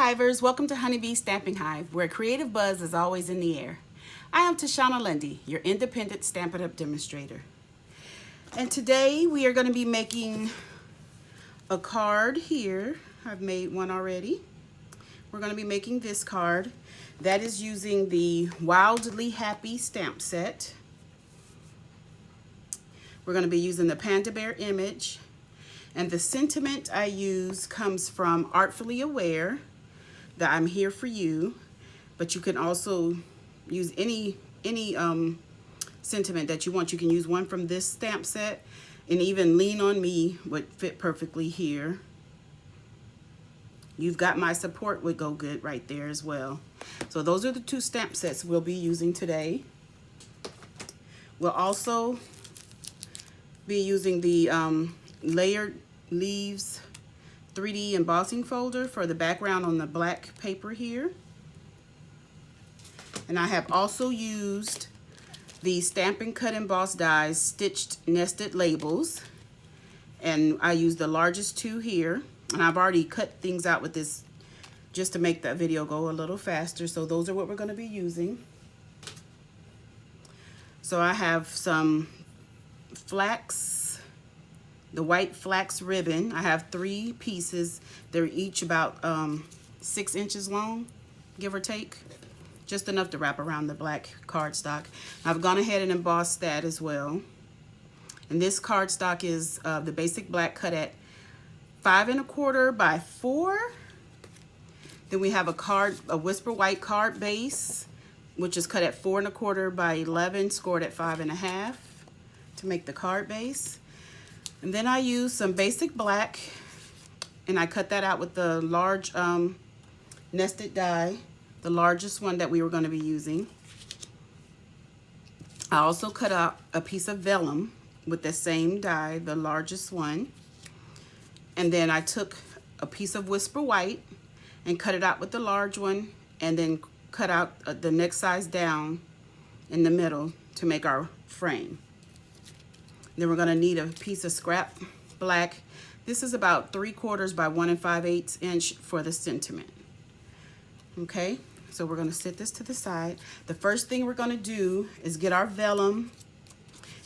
Hivers, welcome to Honeybee Stamping Hive, where creative buzz is always in the air. I am Tashana Lundy, your independent Stampin' Up! Demonstrator. And today we are going to be making a card here. I've made one already. We're going to be making this card. That is using the Wildly Happy stamp set. We're going to be using the Panda Bear image. And the sentiment I use comes from Artfully Aware, that I'm here for you. But you can also use any sentiment that you want. You can use one from this stamp set, and even Lean on Me would fit perfectly here. You've Got My Support would go good right there as well. So those are the two stamp sets we'll be using today. We'll also be using the Layered Leaves 3D embossing folder for the background on the black paper here. And I have also used the Stampin' Cut Emboss dies stitched nested labels, and I used the largest two here, and I've already cut things out with this just to make that video go a little faster. So those are what we're going to be using. So I have some flax, the white flax ribbon. I have 3 pieces. They're each about 6 inches long, give or take. Just enough to wrap around the black cardstock. I've gone ahead and embossed that as well. And this cardstock is the basic black cut at 5 1/4 by 4. Then we have a Whisper White card base, which is cut at 4 1/4 by 11, scored at 5 1/2 to make the card base. And then I use some basic black, and I cut that out with the large nested die, the largest one that we were going to be using. I also cut out a piece of vellum with the same die, the largest one. And then I took a piece of Whisper White and cut it out with the large one, and then cut out the next size down in the middle to make our frame. Then we're going to need a piece of scrap black. This is about 3/4 by 1 5/8 inch for the sentiment. Okay, so we're going to set this to the side. The first thing we're going to do is get our vellum,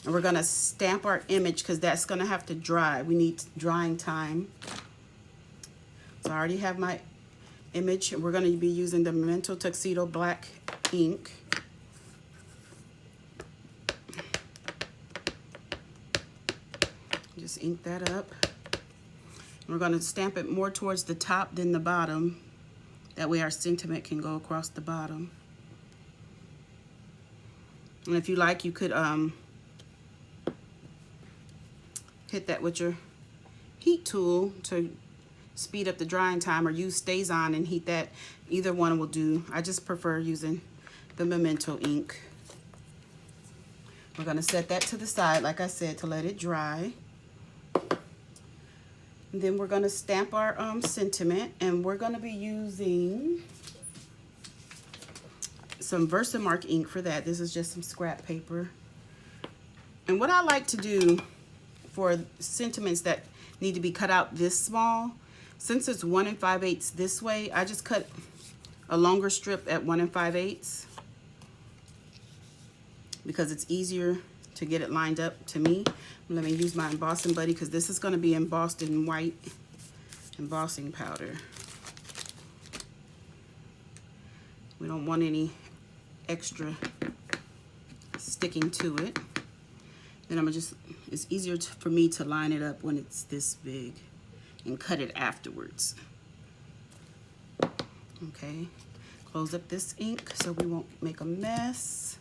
and we're going to stamp our image because that's going to have to dry. We need drying time. So I already have my image, and we're going to be using the Memento Tuxedo black ink. Just ink that up. We're going to stamp it more towards the top than the bottom. That way our sentiment can go across the bottom. And if you like, you could hit that with your heat tool to speed up the drying time, or use Stays On and heat that. Either one will do. I just prefer using the Memento ink. We're going to set that to the side, like I said, to let it dry. And then we're going to stamp our sentiment, and we're going to be using some Versamark ink for that. This is just some scrap paper. And what I like to do for sentiments that need to be cut out this small, since it's 1 5/8 this way, I just cut a longer strip at 1 5/8 because it's easier to get it lined up to me. Let me use my embossing buddy because this is going to be embossed in white embossing powder. We don't want any extra sticking to it. Then I'm just, it's easier for me to line it up when it's this big and cut it afterwards. Okay, close up this ink so we won't make a mess.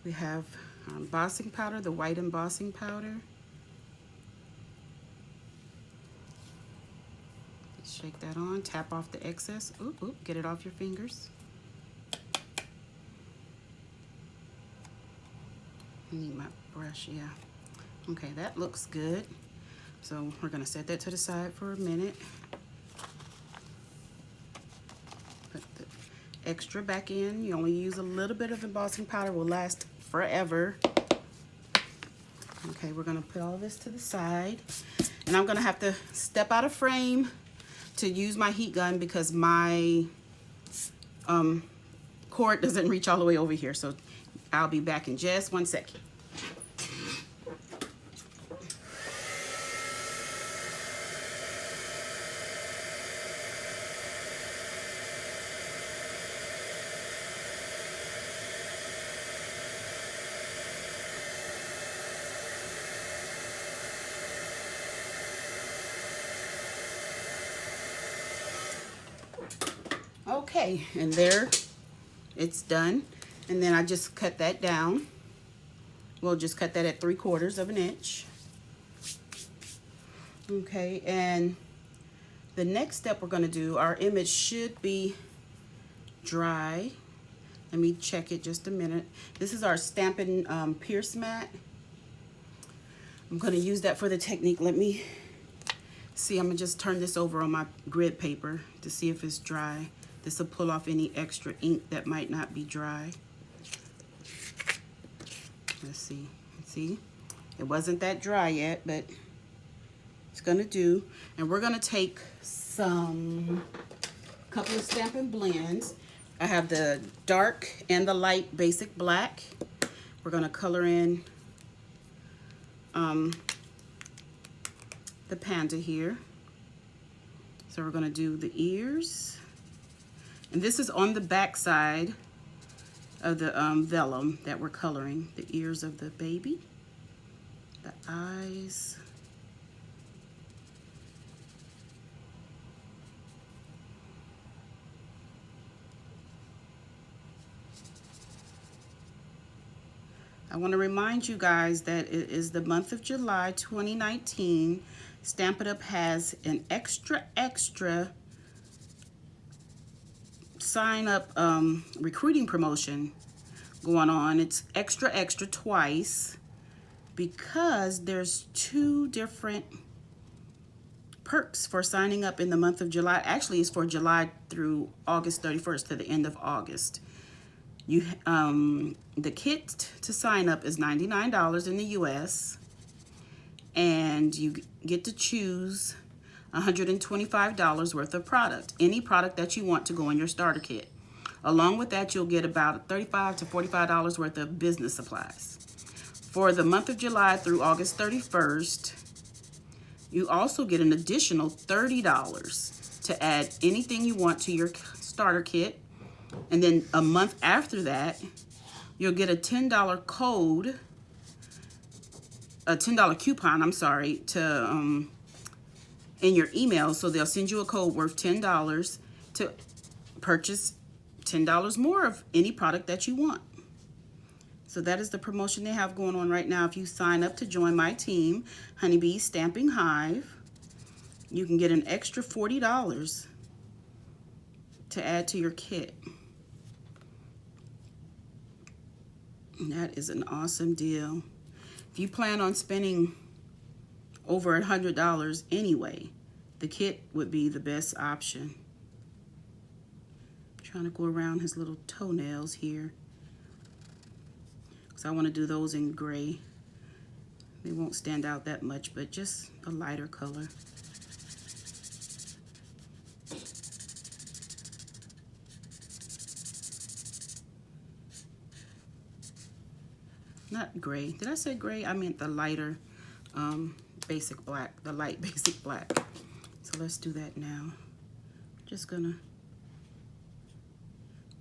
We have our embossing powder, the white embossing powder. Shake that on, tap off the excess. Oop, oop, get it off your fingers. I need my brush, yeah. Okay, that looks good. So we're gonna set that to the side for a minute. Put the extra back in. You only use a little bit of embossing powder, will last forever. Okay, we're gonna put all this to the side, and I'm gonna have to step out of frame to use my heat gun because my cord doesn't reach all the way over here. So I'll be back in just 1 second. Okay, and there it's done. And then I just cut that down. We'll just cut that at 3/4 of an inch. Okay, and the next step we're going to do, our image should be dry. Let me check it just a minute. This is our Stampin' Pierce mat. I'm going to use that for the technique. Let me see. I'm going to just turn this over on my grid paper to see if it's dry. This will pull off any extra ink that might not be dry. Let's see. See, it wasn't that dry yet, but it's gonna do. And we're gonna take couple of Stampin' blends. I have the dark and the light basic black. We're gonna color in the panda here. So we're gonna do the ears. And this is on the back side of the vellum that we're coloring. The ears of the baby, the eyes. I want to remind you guys that it is the month of July 2019. Stampin' Up! Has an extra sign up recruiting promotion going on. It's extra twice because there's 2 different perks for signing up in the month of July. Actually, it's for July through August 31st to the end of August. You the kit to sign up is $99 in the US, and you get to choose $125 worth of product, any product that you want to go in your starter kit. Along with that, you'll get about $35 to $45 worth of business supplies. For the month of July through August 31st, you also get an additional $30 to add anything you want to your starter kit. And then a month after that, you'll get a $10 code, a $10 coupon, I'm sorry, to in your email. So they'll send you a code worth $10 to purchase $10 more of any product that you want. So that is the promotion they have going on right now. If you sign up to join my team, Honeybee Stamping Hive, you can get an extra $40 to add to your kit. And that is an awesome deal. If you plan on spending over $100 anyway, the kit would be the best option. I'm trying to go around his little toenails here, because I want to do those in gray. They won't stand out that much, but just a lighter color. Not gray. Did I say gray? I meant the lighter basic black, the light basic black. So let's do that now. Just gonna,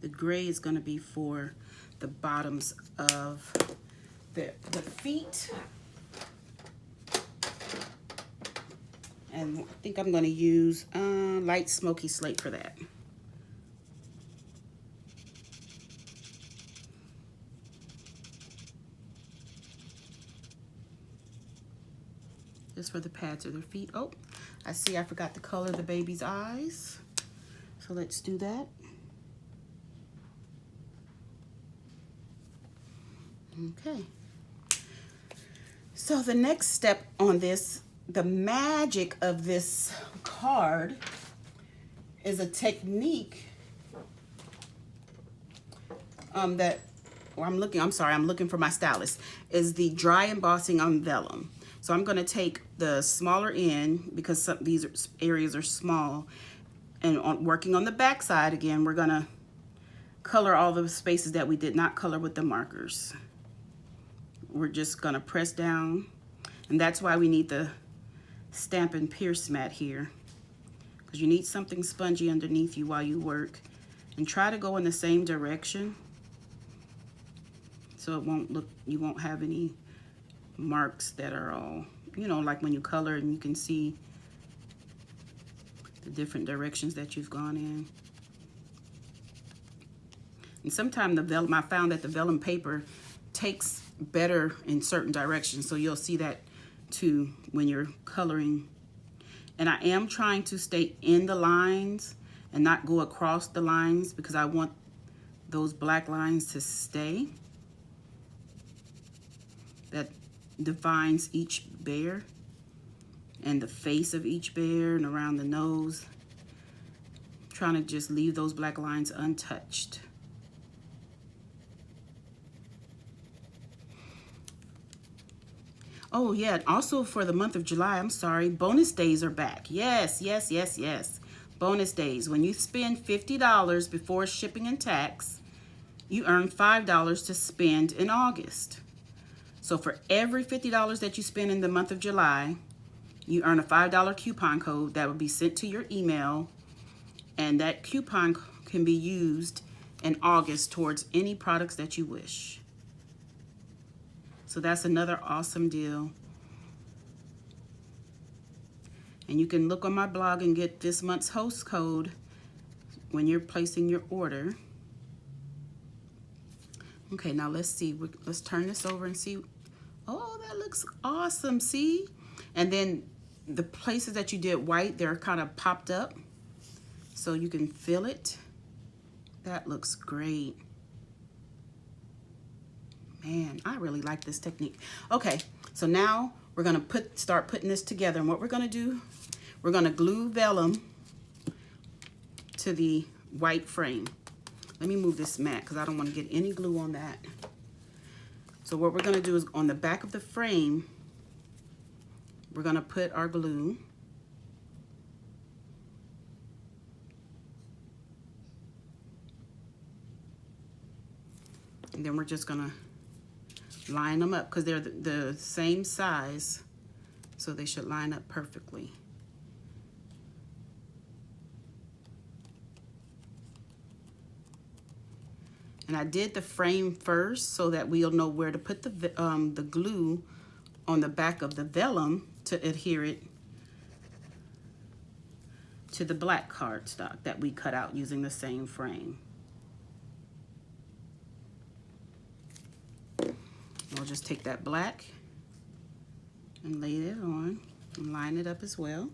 the gray is gonna be for the bottoms of the feet. And I think I'm gonna use light smoky slate for that. Just for the pads of their feet. Oh, I see I forgot to color the baby's eyes. So let's do that. Okay. So the next step on this, the magic of this card is a technique that, or I'm looking for my stylus, is the dry embossing on vellum. So I'm going to take the smaller end because these areas are small. And working on the back side again, we're going to color all the spaces that we did not color with the markers. We're just going to press down. And that's why we need the Stampin' Pierce mat here. Because you need something spongy underneath you while you work. And try to go in the same direction. So it won't look, you won't have any marks that are all, you know, like when you color and you can see the different directions that you've gone in. And sometimes the vellum, I found that the vellum paper takes better in certain directions. So you'll see that too when you're coloring. And I am trying to stay in the lines and not go across the lines because I want those black lines to stay. That defines each bear and the face of each bear and around the nose. I'm trying to just leave those black lines untouched. Oh yeah, also for the month of July, I'm sorry, bonus days are back. Yes, yes, yes, yes. Bonus days. When you spend $50 before shipping and tax, you earn $5 to spend in August. So for every $50 that you spend in the month of July, you earn a $5 coupon code that will be sent to your email, and that coupon can be used in August towards any products that you wish. So that's another awesome deal. And you can look on my blog and get this month's host code when you're placing your order. Okay, now let's see. Let's turn this over and see. Oh, that looks awesome, see? And then the places that you did white, they're kind of popped up so you can feel it. That looks great. Man, I really like this technique. Okay, so now we're gonna start putting this together. And what we're gonna do, we're gonna glue vellum to the white frame. Let me move this mat because I don't want to get any glue on that. So what we're gonna do is on the back of the frame, we're gonna put our glue. And then we're just gonna line them up because they're the same size, so they should line up perfectly. And I did the frame first so that we'll know where to put the glue on the back of the vellum to adhere it to the black cardstock that we cut out using the same frame. We'll just take that black and lay it on and line it up as well.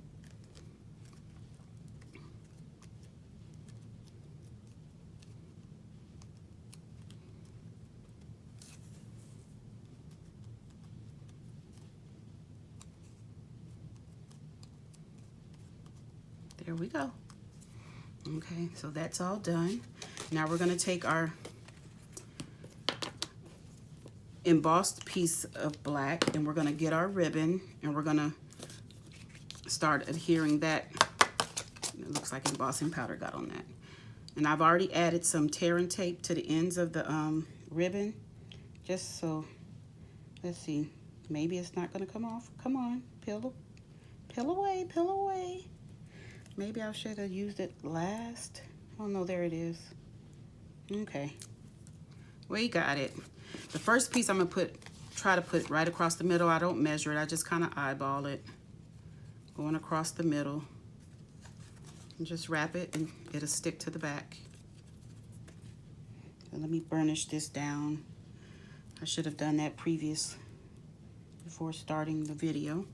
There we go. Okay, so that's all done. Now we're gonna take our embossed piece of black and we're gonna get our ribbon and we're gonna start adhering that. It looks like embossing powder got on that. And I've already added some tear and tape to the ends of the ribbon, just so, let's see, maybe it's not gonna come off. Come on, peel away, peel away. Maybe I should have used it last. Oh no, there it is. Okay, we got it. The first piece I'm gonna try to put right across the middle. I don't measure it, I just kind of eyeball it. Going across the middle. And just wrap it and it'll stick to the back. So let me burnish this down. I should have done that before starting the video.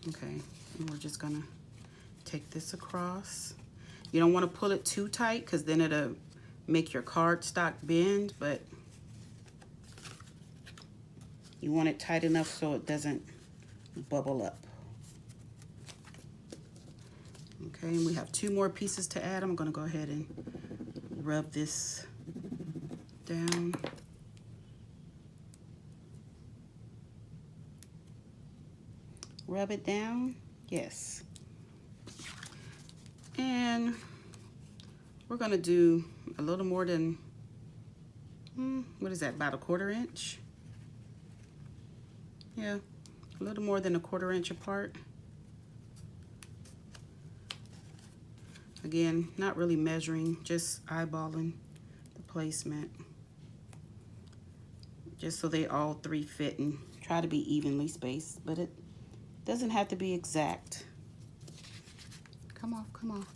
Okay, and we're just gonna take this across. You don't want to pull it too tight because then it'll make your cardstock bend, but you want it tight enough so it doesn't bubble up. Okay, and we have 2 more pieces to add. I'm gonna go ahead and rub this down. Rub it down. Yes. And we're going to do a little more than, what is that, about a 1/4 inch? Yeah, a little more than a 1/4 inch apart. Again, not really measuring, just eyeballing the placement. Just so they all 3 fit, and try to be evenly spaced, but it doesn't have to be exact. Come off, come off.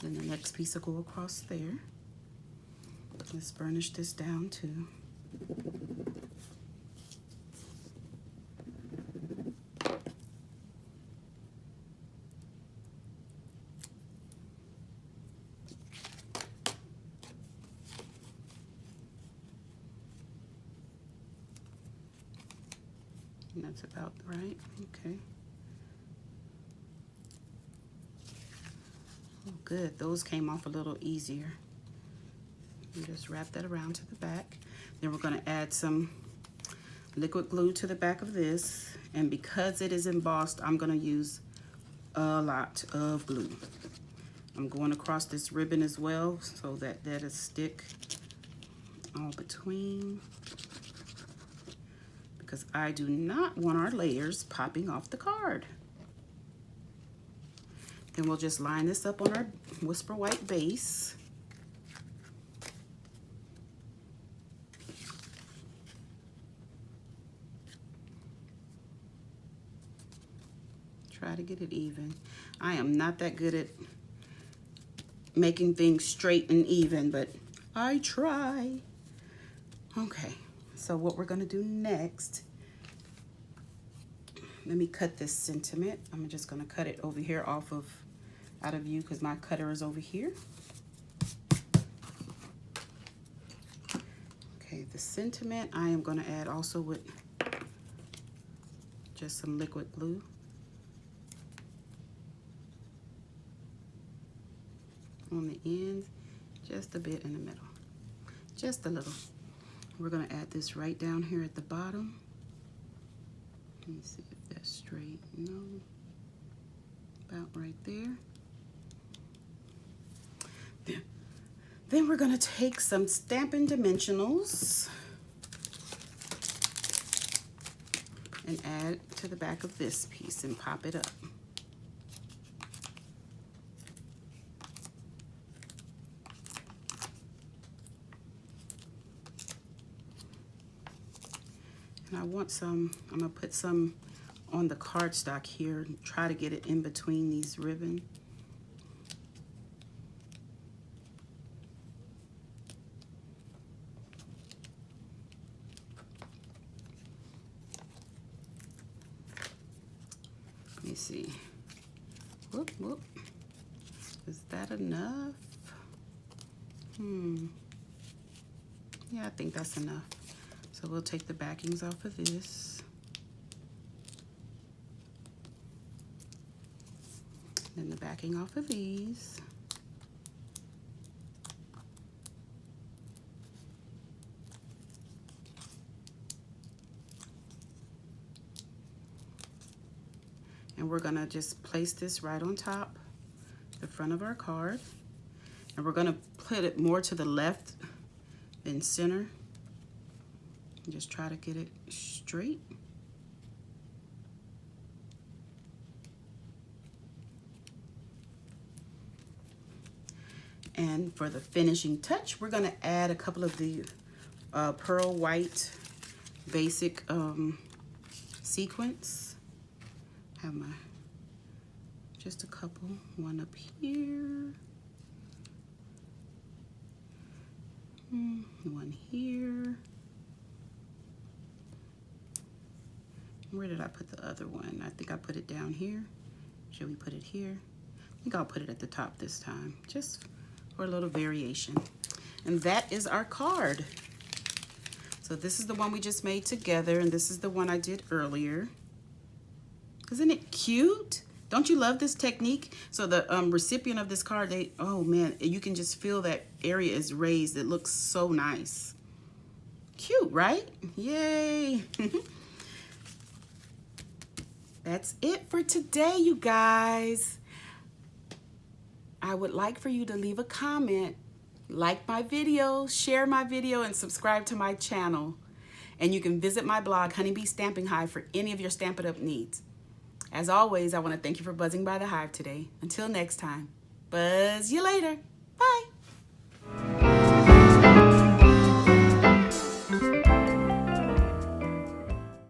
Then the next piece will go across there. Let's burnish this down too. And that's about right. Okay. Oh, good. Those came off a little easier. And just wrap that around to the back. Then we're going to add some liquid glue to the back of this. And because it is embossed, I'm going to use a lot of glue. I'm going across this ribbon as well so that that'll stick all between, because I do not want our layers popping off the card. Then we'll just line this up on our Whisper White base. Try to get it even. I am not that good at making things straight and even, but I try. Okay. So what we're going to do next, let me cut this sentiment. I'm just going to cut it over here out of view because my cutter is over here. Okay, the sentiment I am going to add also with just some liquid glue. On the ends, just a bit in the middle, just a little. We're going to add this right down here at the bottom. Let me see if that's straight. No. About right there. Then we're going to take some Stampin' Dimensionals and add to the back of this piece and pop it up. And I want some, I'm going to put some on the cardstock here and try to get it in between these ribbons. Let me see. Whoop, whoop. Is that enough? Yeah, I think that's enough. So we'll take the backings off of this. Then the backing off of these. And we're gonna just place this right on top, the front of our card. And we're gonna put it more to the left than center. Just try to get it straight. And for the finishing touch, we're gonna add a couple of the pearl white basic sequins. Have my, just a couple, one up here, one here. Where did I put the other one? I think I put it down here. Should we put it here? I think I'll put it at the top this time, just for a little variation. And that is our card. So this is the one we just made together, and this is the one I did earlier. Isn't it cute? Don't you love this technique? So the recipient of this card, oh man, you can just feel that area is raised. It looks so nice. Cute, right? Yay. That's it for today, you guys. I would like for you to leave a comment, like my video, share my video, and subscribe to my channel. And you can visit my blog, Honeybee Stamping Hive, for any of your Stampin' Up! Needs. As always, I want to thank you for buzzing by the hive today. Until next time, buzz you later.